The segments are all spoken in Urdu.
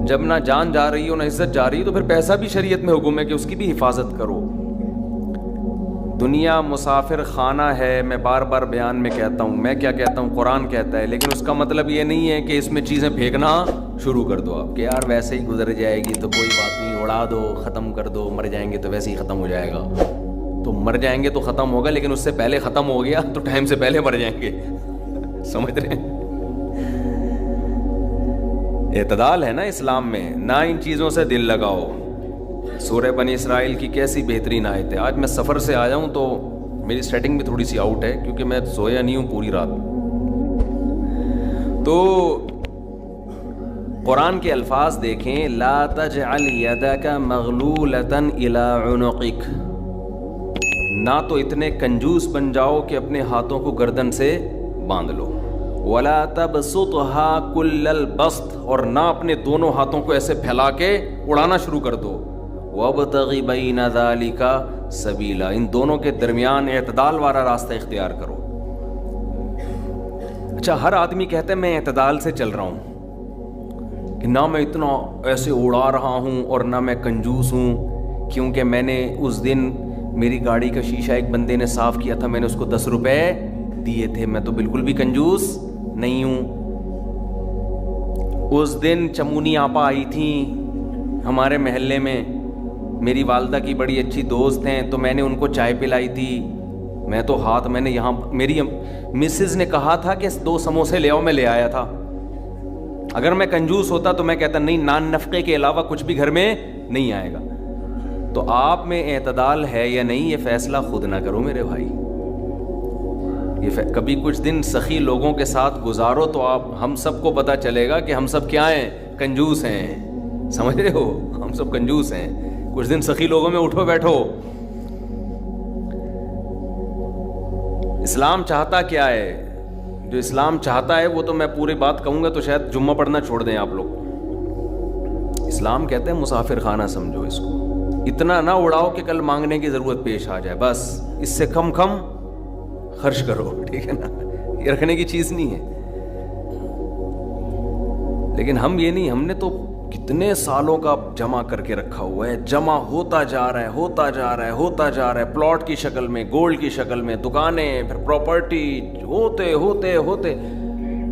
جب نہ جان جا رہی ہو نہ عزت جا رہی ہے تو پھر پیسہ بھی شریعت میں حکم ہے کہ اس کی بھی حفاظت کرو. دنیا مسافر خانہ ہے. میں بار بار بیان میں کہتا ہوں, میں کیا کہتا ہوں, قرآن کہتا ہے, لیکن اس کا مطلب یہ نہیں ہے کہ اس میں چیزیں پھینکنا شروع کر دو آپ کہ یار ویسے ہی گزر جائے گی تو کوئی بات نہیں, اڑا دو, ختم کر دو, مر جائیں گے تو ویسے ہی ختم ہو جائے گا. تو مر جائیں گے تو ختم ہوگا, لیکن اس سے پہلے ختم ہو گیا تو ٹائم سے پہلے مر جائیں گے. سمجھ رہے ہیں؟ اعتدال ہے نا اسلام میں. نہ ان چیزوں سے دل لگاؤ. سورہ بنی اسرائیل کی کیسی بہترین آیت ہے. آج میں سفر سے آیا ہوں تو میری سیٹنگ بھی تھوڑی سی آؤٹ ہے کیونکہ میں سویا نہیں ہوں پوری رات. تو قرآن کے الفاظ دیکھیں, لا تجعل یدک مغلولۃ الی عنقک. نہ تو اتنے کنجوس بن جاؤ کہ اپنے ہاتھوں کو گردن سے باندھ لو, ولا تبسطها کل البسط, اور نہ اپنے دونوں ہاتھوں کو ایسے پھیلا کے اڑانا شروع کر دو. وابتغ بین ذلک سبیلا, ان دونوں کے درمیان اعتدال والا راستہ اختیار کرو. اچھا, ہر آدمی کہتا ہے میں اعتدال سے چل رہا ہوں کہ نہ میں اتنا ایسے اڑا رہا ہوں اور نہ میں کنجوس ہوں, کیونکہ میں نے اس دن میری گاڑی کا شیشہ ایک بندے نے صاف کیا تھا, میں نے اس کو 10 روپے دیے تھے, میں تو بالکل بھی کنجوس نہیں ہوں. اس دن چمونی آپا آئی تھیں ہمارے محلے میں, میری والدہ کی بڑی اچھی دوست ہیں, تو میں نے ان کو چائے پلائی تھی. میں تو میں نے یہاں میری مسز نے کہا تھا کہ 2 سموسے لے آؤ, میں لے آیا تھا. اگر میں کنجوس ہوتا تو میں کہتا نہیں, نان نفقے کے علاوہ کچھ بھی گھر میں نہیں آئے گا. تو آپ میں اعتدال ہے یا نہیں, یہ فیصلہ خود نہ کرو میرے بھائی. کبھی کچھ دن سخی لوگوں کے ساتھ گزارو تو ہم سب کو پتہ چلے گا کہ ہم سب کیا ہیں, کنجوس ہیں. سمجھ رہے ہو, ہم سب کنجوس ہیں. کچھ دن سخی لوگوں میں اٹھو بیٹھو. اسلام چاہتا کیا ہے؟ جو اسلام چاہتا ہے وہ تو میں پوری بات کہوں گا تو شاید جمعہ پڑھنا چھوڑ دیں آپ لوگ. اسلام کہتے ہیں مسافر خانہ سمجھو اس کو. اتنا نہ اڑاؤ کہ کل مانگنے کی ضرورت پیش آ جائے, بس اس سے کم خرچ کرو, ٹھیک ہے نا. یہ رکھنے کی چیز نہیں ہے. لیکن ہم یہ نہیں, ہم نے تو کتنے سالوں کا جمع کر کے رکھا ہوا ہے, جمع ہوتا جا رہا ہے, ہوتا جا رہا ہے, ہوتا جا رہا ہے, پلاٹ کی شکل میں, گولڈ کی شکل میں, دکانیں, پھر پراپرٹی, ہوتے ہوتے ہوتے.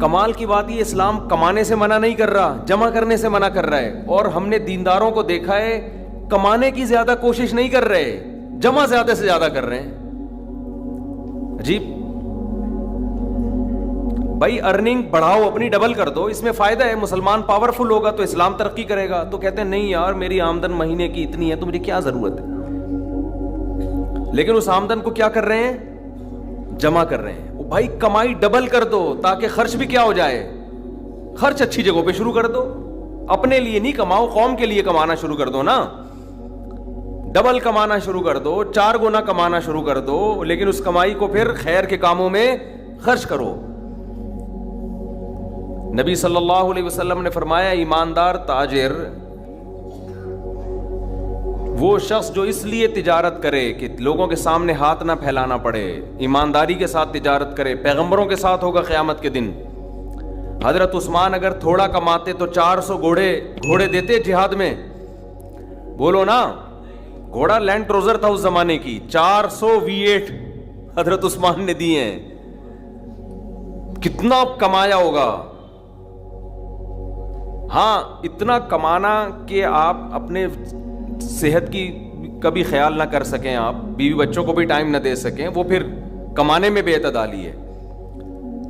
کمال کی بات یہ, اسلام کمانے سے منع نہیں کر رہا, جمع کرنے سے منع کر رہا ہے. اور ہم نے دینداروں کو دیکھا ہے کمانے کی زیادہ کوشش نہیں کر رہے, جمع زیادہ سے زیادہ کر رہے ہیں. عجیب بھائی, ارننگ بڑھاؤ, اپنی ڈبل کر دو, اس میں فائدہ ہے. مسلمان پاورفل ہوگا تو اسلام ترقی کرے گا. تو کہتے ہیں نہیں یار میری آمدن مہینے کی اتنی ہے تو مجھے کیا ضرورت ہے. لیکن اس آمدن کو کیا کر رہے ہیں, جمع کر رہے ہیں. بھائی کمائی ڈبل کر دو تاکہ خرچ بھی کیا ہو جائے, خرچ اچھی جگہوں پہ شروع کر دو. اپنے لیے نہیں کماؤ, قوم کے لیے کمانا شروع کر دو نا. ڈبل کمانا شروع کر دو, 4 گنا کمانا شروع کر دو, لیکن اس کمائی کو پھر خیر کے کاموں میں خرچ کرو. نبی صلی اللہ علیہ وسلم نے فرمایا ایماندار تاجر وہ شخص جو اس لیے تجارت کرے کہ لوگوں کے سامنے ہاتھ نہ پھیلانا پڑے, ایمانداری کے ساتھ تجارت کرے. پیغمبروں کے ساتھ ہوگا قیامت کے دن. حضرت عثمان اگر تھوڑا کماتے تو 400 گھوڑے دیتے جہاد میں, بولو نا. گھوڑا لینڈ کروزر تھا اس زمانے کی, 400 V8 حضرت عثمان نے دیے ہیں. کتنا کمایا ہوگا. ہاں اتنا کمانا کہ آپ اپنے صحت کی کبھی خیال نہ کر سکیں, آپ بیوی بچوں کو بھی ٹائم نہ دے سکیں, وہ پھر کمانے میں بے اعتدالی ہے.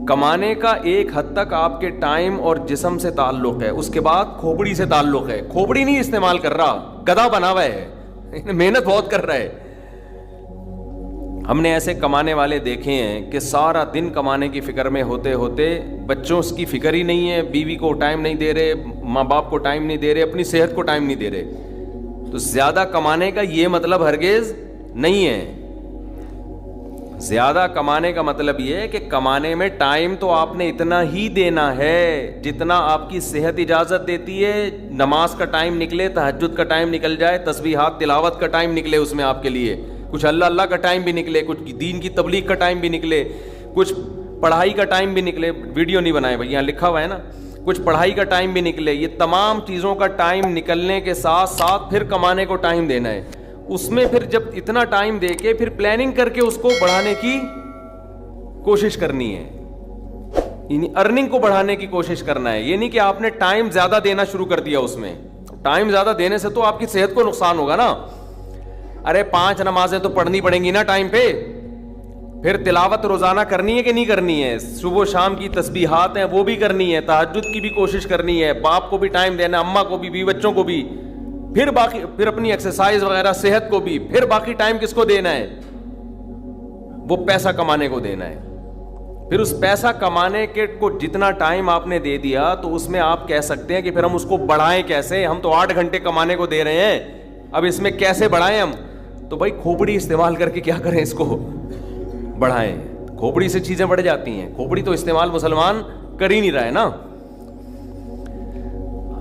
کمانے کا ایک حد تک آپ کے ٹائم اور جسم سے تعلق ہے, اس کے بعد کھوپڑی سے تعلق ہے. کھوپڑی نہیں استعمال کر رہا, گدھا بنا ہوا ہے, محنت بہت کر رہا ہے. ہم نے ایسے کمانے والے دیکھے ہیں کہ سارا دن کمانے کی فکر میں ہوتے ہوتے بچوں کی فکر ہی نہیں ہے, بیوی کو ٹائم نہیں دے رہے, ماں باپ کو ٹائم نہیں دے رہے, اپنی صحت کو ٹائم نہیں دے رہے. تو زیادہ کمانے کا یہ مطلب ہرگز نہیں ہے. زیادہ کمانے کا مطلب یہ ہے کہ کمانے میں ٹائم تو آپ نے اتنا ہی دینا ہے جتنا آپ کی صحت اجازت دیتی ہے. نماز کا ٹائم نکلے, تہجد کا ٹائم نکل جائے, تسبیحات تلاوت کا ٹائم نکلے اس میں آپ کے لیے, کچھ اللہ کا ٹائم بھی نکلے, کچھ دین کی تبلیغ کا ٹائم بھی نکلے, کچھ پڑھائی کا ٹائم بھی نکلے. ویڈیو نہیں بنائے بھائی, یہاں لکھا ہوا ہے نا, کچھ پڑھائی کا ٹائم بھی نکلے. یہ تمام چیزوں کا ٹائم نکلنے کے ساتھ ساتھ پھر کمانے کو ٹائم دینا ہے. اس میں پھر جب اتنا ٹائم دے کے پھر پلاننگ کر کے اس کو بڑھانے کی کوشش کرنی ہے, یعنی ارننگ کو بڑھانے کی کوشش کرنا ہے. یہ نہیں کہ آپ نے ٹائم زیادہ دینا شروع کر دیا. اس میں ٹائم زیادہ دینے سے تو آپ کی صحت کو نقصان ہوگا نا. ارے 5 نمازیں تو پڑھنی پڑیں گی نا ٹائم پہ. پھر تلاوت روزانہ کرنی ہے کہ نہیں کرنی ہے, صبح و شام کی تسبیحات ہیں وہ بھی کرنی ہے, تہجد کی بھی کوشش کرنی ہے, باپ کو بھی ٹائم دینا, اماں کو بھی, بیوی بچوں کو بھی, پھر باقی پھر اپنی ایکسرسائز وغیرہ صحت کو بھی, پھر باقی ٹائم کس کو دینا ہے, وہ پیسہ کمانے کو دینا ہے. پھر اس پیسہ کمانے کے کو جتنا ٹائم آپ نے دے دیا تو اس میں آپ کہہ سکتے ہیں کہ پھر ہم اس کو بڑھائیں کیسے. ہم تو 8 گھنٹے کمانے کو دے رہے ہیں, اب اس میں کیسے بڑھائیں ہم. تو بھائی کھوپڑی استعمال کر کے کیا کریں, اس کو بڑھائیں. کھوپڑی سے چیزیں بڑھ جاتی ہیں. کھوپڑی تو استعمال مسلمان کر ہی نہیں رہا ہے نا.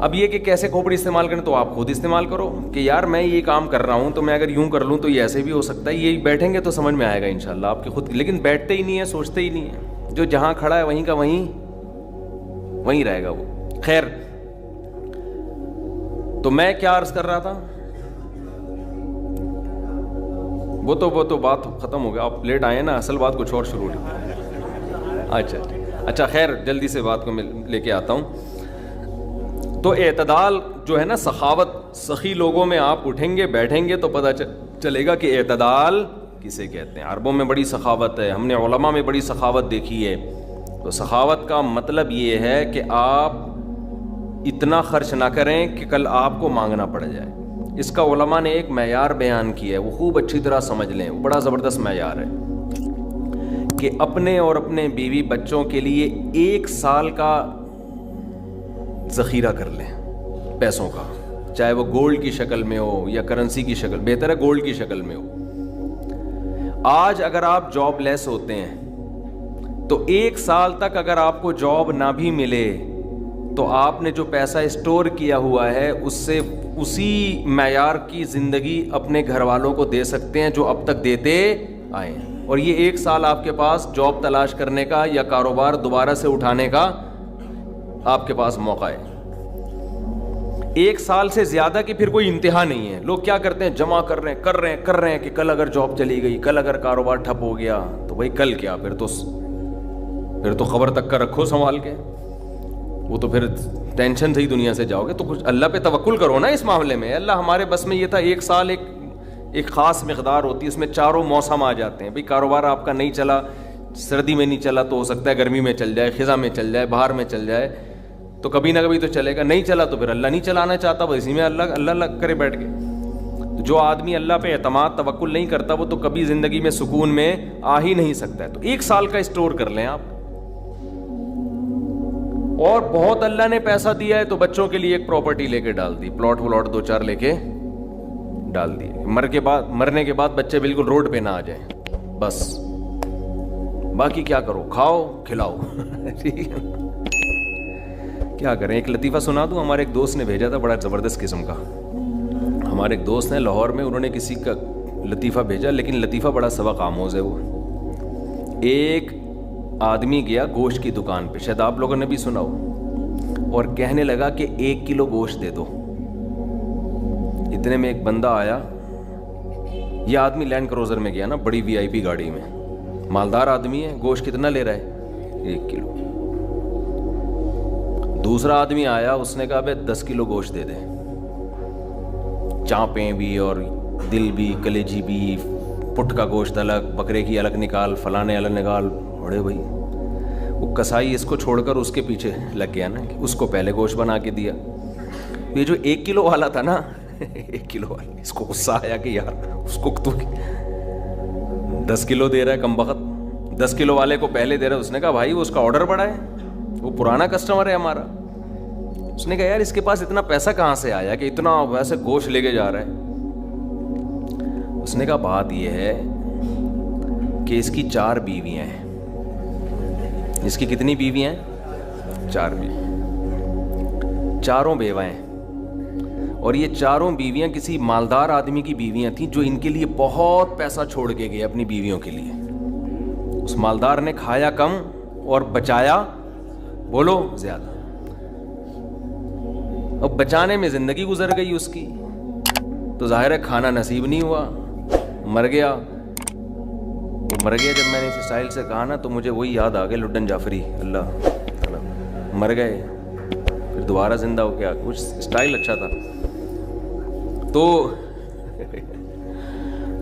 اب یہ کہ کیسے کھوپڑی استعمال کریں, تو آپ خود استعمال کرو کہ یار میں یہ کام کر رہا ہوں تو میں اگر یوں کر لوں تو یہ ایسے بھی ہو سکتا ہے. یہ بیٹھیں گے تو سمجھ میں آئے گا انشاءاللہ آپ کے خود, لیکن بیٹھتے ہی نہیں ہیں, سوچتے ہی نہیں ہیں. جو جہاں کھڑا ہے وہیں کا وہیں رہے گا وہ. خیر, تو میں کیا عرض کر رہا تھا, وہ تو بات ختم ہو گیا. آپ لیٹ آئے نا, اصل بات کچھ اور شروع ہوئی. اچھا خیر, جلدی سے بات کو میں لے کے آتا ہوں. تو اعتدال جو ہے نا, سخاوت, سخی لوگوں میں آپ اٹھیں گے بیٹھیں گے تو پتہ چلے گا کہ اعتدال کسے کہتے ہیں. عربوں میں بڑی سخاوت ہے, ہم نے علماء میں بڑی سخاوت دیکھی ہے. تو سخاوت کا مطلب یہ ہے کہ آپ اتنا خرچ نہ کریں کہ کل آپ کو مانگنا پڑ جائے. اس کا علماء نے ایک معیار بیان کیا ہے, وہ خوب اچھی طرح سمجھ لیں, وہ بڑا زبردست معیار ہے کہ اپنے اور اپنے بیوی بچوں کے لیے 1 سال کا ذخیرہ کر لیں پیسوں کا, چاہے وہ گولڈ کی شکل میں ہو یا کرنسی کی شکل, بہتر ہے گولڈ کی شکل میں ہو. آج اگر آپ جاب لیس ہوتے ہیں تو 1 سال تک اگر آپ کو جاب نہ بھی ملے تو آپ نے جو پیسہ اسٹور کیا ہوا ہے اس سے اسی معیار کی زندگی اپنے گھر والوں کو دے سکتے ہیں جو اب تک دیتے آئے. اور یہ 1 سال آپ کے پاس جاب تلاش کرنے کا یا کاروبار دوبارہ سے اٹھانے کا آپ کے پاس موقع ہے. 1 سال سے زیادہ کی پھر کوئی انتہا نہیں ہے. لوگ کیا کرتے ہیں, جمع کر رہے ہیں کہ کل اگر جاب چلی گئی, کل اگر کاروبار ٹھپ ہو گیا تو بھائی کل کیا, پھر تو خبر تک کا رکھو سنبھال کے, وہ تو پھر ٹینشن سے ہی دنیا سے جاؤ گے. تو کچھ اللہ پہ توکل کرو نا اس معاملے میں. اللہ ہمارے بس میں یہ تھا, 1 سال ایک خاص مقدار ہوتی ہے, اس میں چاروں موسم آ جاتے ہیں. بھائی کاروبار آپ کا نہیں چلا, سردی میں نہیں چلا تو ہو سکتا ہے گرمی میں چل جائے, خزاں میں چل جائے, بہار میں چل جائے, تو کبھی نہ کبھی تو چلے گا. نہیں چلا تو پھر اللہ نہیں چلانا چاہتا, وہ اسی میں اللہ کرے بیٹھ کے. جو آدمی اللہ پہ اعتماد توکل نہیں کرتا وہ تو کبھی زندگی میں سکون میں آ ہی نہیں سکتا ہے. تو 1 سال کا اسٹور کر لیں آپ. اور بہت اللہ نے پیسہ دیا ہے تو بچوں کے لیے ایک پراپرٹی لے کے ڈال دی, پلاٹ 2-4 لے کے ڈال دیے. مرنے کے بعد بچے بالکل روڈ پہ نہ آ جائیں, بس باقی کیا کرو, کھاؤ کھلاؤ. ٹھیک ہے, کیا کریں. ایک لطیفہ سنا دوں, ہمارے ایک دوست نے بھیجا تھا بڑا زبردست قسم کا. ہمارے ایک دوست ہیں لاہور میں, انہوں نے کسی کا لطیفہ بھیجا, لیکن لطیفہ بڑا سبق آموز ہے. وہ ایک آدمی گیا گوشت کی دکان پہ, شاید آپ لوگوں نے بھی سنا ہو, اور کہنے لگا کہ 1 کلو گوشت دے دو. اتنے میں ایک بندہ آیا, یہ آدمی لینڈ کروزر میں گیا نا, بڑی VIP گاڑی میں, مالدار آدمی ہے. گوشت کتنا لے رہا ہے, 1 کلو. دوسرا آدمی آیا, اس نے کہا بھائی 10 کلو گوشت دے دے, چانپیں بھی اور دل بھی, کلیجی بھی, پٹ کا گوشت الگ, بکرے کی الگ نکال, فلانے الگ نکال. بڑے بھائی وہ کسائی اس کو چھوڑ کر اس کے پیچھے لگ گیا نا, اس کو پہلے گوشت بنا کے دیا. یہ جو 1 کلو والا تھا نا, 1 کلو والا, اس کو غصہ آیا کہ یار اس کو تو 10 کلو دے رہا ہے کم بخت, 10 کلو والے کو پہلے دے رہا ہے. اس نے کہا بھائی وہ اس کا آرڈر بڑا ہے, وہ پرانا کسٹمر ہے ہمارا. اس نے کہا یار اس کے پاس اتنا پیسہ کہاں سے آیا کہ اتنا ویسے گوشت لے کے جا رہا ہے. اس نے کہا بات یہ ہے کہ اس کی 4 بیویاں ہیں. اس کی کتنی بیویاں ہیں, 4 بیوی, چاروں بیوہ ہیں. اور یہ چاروں بیویاں کسی مالدار آدمی کی بیویاں تھیں جو ان کے لیے بہت پیسہ چھوڑ کے گئے اپنی بیویوں کے لیے. اس مالدار نے کھایا کم اور بچایا بولو زیادہ. اب بچانے میں زندگی گزر گئی اس کی, تو ظاہر ہے کھانا نصیب نہیں ہوا, مر گیا. وہ مر گیا جب میں نے اس اسٹائل سے کہا نا, تو مجھے وہی یاد آ گیا لڈن جعفری, اللہ مر گئے پھر دوبارہ زندہ ہو گیا, کچھ اسٹائل اچھا تھا.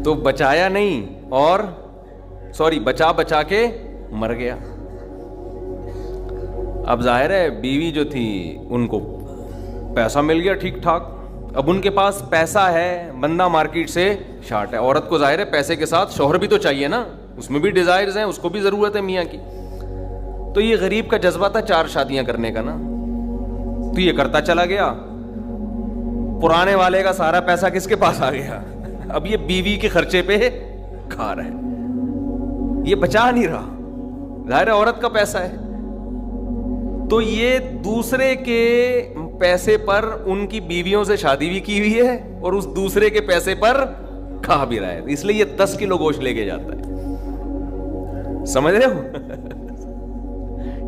تو بچایا نہیں, اور سوری بچا کے مر گیا. اب ظاہر ہے بیوی جو تھی ان کو پیسہ مل گیا ٹھیک ٹھاک, اب ان کے پاس پیسہ ہے, بندہ مارکیٹ سے شارٹ ہے. عورت کو ظاہر ہے پیسے کے ساتھ شوہر بھی تو چاہیے نا, اس میں بھی ڈیزائرز ہیں, اس کو بھی ضرورت ہے میاں کی. تو یہ غریب کا جذبہ تھا 4 شادیاں کرنے کا نا, تو یہ کرتا چلا گیا. پرانے والے کا سارا پیسہ کس کے پاس آ گیا, اب یہ بیوی کے خرچے پہ کھا رہا ہے, یہ بچا نہیں رہا, ظاہر ہے عورت کا پیسہ ہے. تو یہ دوسرے کے پیسے پر ان کی بیویوں سے شادی بھی کی ہوئی ہے, اور اس دوسرے کے پیسے پر کھا بھی رہا ہے. اس لیے یہ 10 کلو گوشت لے کے جاتا ہے, سمجھ رہے ہو.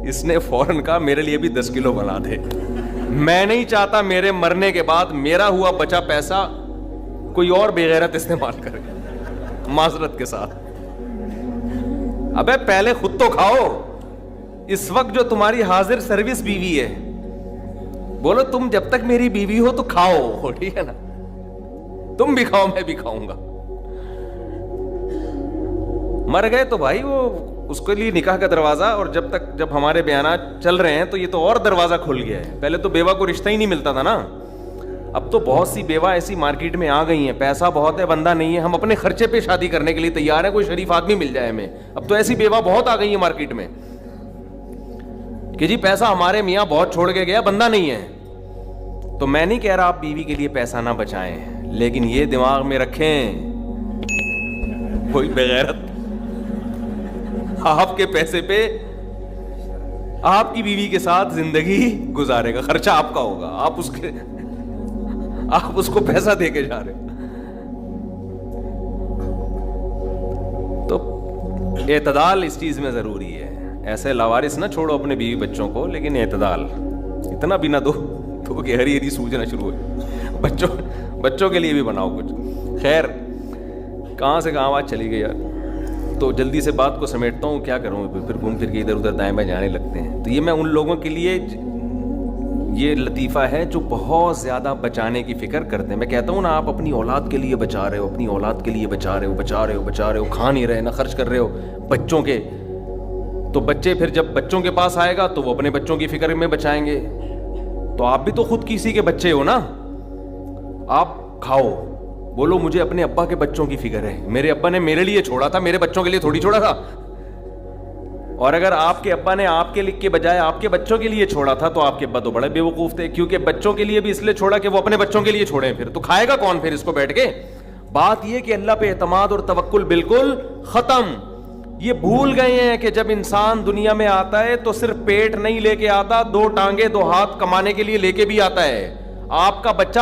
اس نے فوراً کہا میرے لیے بھی 10 کلو بنا دے, میں نہیں چاہتا میرے مرنے کے بعد میرا ہوا بچا پیسہ کوئی اور بے غیرت استعمال کرے. معذرت کے ساتھ, ابے پہلے خود تو کھاؤ. اس وقت جو تمہاری حاضر سروس بیوی ہے, بولو تم جب تک میری بیوی ہو تو کھاؤ, ٹھیک ہے نا, تم بھی کھاؤ میں بھی کھاؤں گا. مر گئے تو بھائی وہ اس کے لیے نکاح کا دروازہ, اور جب ہمارے بیانات چل رہے ہیں تو یہ تو اور دروازہ کھل گیا ہے. پہلے تو بیوہ کو رشتہ ہی نہیں ملتا تھا نا, اب تو بہت سی بیوہ ایسی مارکیٹ میں آ گئی ہیں, پیسہ بہت ہے, بندہ نہیں ہے, ہم اپنے خرچے پہ شادی کرنے کے لیے تیار ہیں, کوئی شریف آدمی مل جائے ہمیں. اب تو ایسی بیوہ بہت آ گئی ہیں مارکیٹ میں کہ جی پیسہ ہمارے میاں بہت چھوڑ کے گیا, بندہ نہیں ہے. تو میں نہیں کہہ رہا آپ بیوی کے لیے پیسہ نہ بچائیں, لیکن یہ دماغ میں رکھیں کوئی بغیرت آپ کے پیسے پہ آپ کی بیوی کے ساتھ زندگی گزارے گا, خرچہ آپ کا ہوگا, آپ اس کو پیسہ دے کے جا رہے. تو اعتدال اس چیز میں ضروری ہے. ایسے لاوارث نہ چھوڑو اپنے بیوی بچوں کو, لیکن اعتدال, اتنا بھی نہ دو کہ ہری ہری سوجنا شروع ہو. بچوں کے لیے بھی بناؤ کچھ. خیر, کہاں سے کہاں بات چلی گئی یار, تو جلدی سے بات کو سمیٹتا ہوں. کیا کروں, پھر گھوم پھر کے ادھر ادھر دائیں بائیں جانے لگتے ہیں. تو یہ میں ان لوگوں کے لیے یہ لطیفہ ہے جو بہت زیادہ بچانے کی فکر کرتے ہیں. میں کہتا ہوں نا, آپ اپنی اولاد کے لیے بچا رہے ہو, اپنی اولاد کے لیے بچا رہے ہو, کھا نہیں رہے, نہ خرچ کر رہے ہو بچوں کے, تو بچے پھر جب بچوں کے پاس آئے گا تو وہ اپنے بچوں کی فکر میں بچائیں گے. تو آپ بھی تو خود کسی کے بچے ہو نا, آپ کھاؤ, بولو مجھے اپنے ابا کے بچوں کی فکر ہے, میرے ابا نے میرے لیے چھوڑا تھا, میرے بچوں کے لیے تھوڑی چھوڑا تھا. اور اگر آپ کے ابا نے آپ کے لکھ کے بجائے آپ کے بچوں کے لیے چھوڑا تھا, تو آپ کے ابا تو بڑے بے وقوف تھے, کیونکہ بچوں کے لیے بھی اس لیے چھوڑا کہ وہ اپنے بچوں کے لیے چھوڑیں, پھر تو کھائے گا کون پھر اس کو بیٹھ کے. بات یہ کہ اللہ پہ اعتماد اور توکل بالکل ختم. یہ بھول گئے ہیں کہ جب انسان دنیا میں آتا ہے تو صرف پیٹ نہیں لے کے آتا, 2 ٹانگیں 2 ہاتھ کمانے کے لیے لے کے بھی آتا ہے. آپ کا بچہ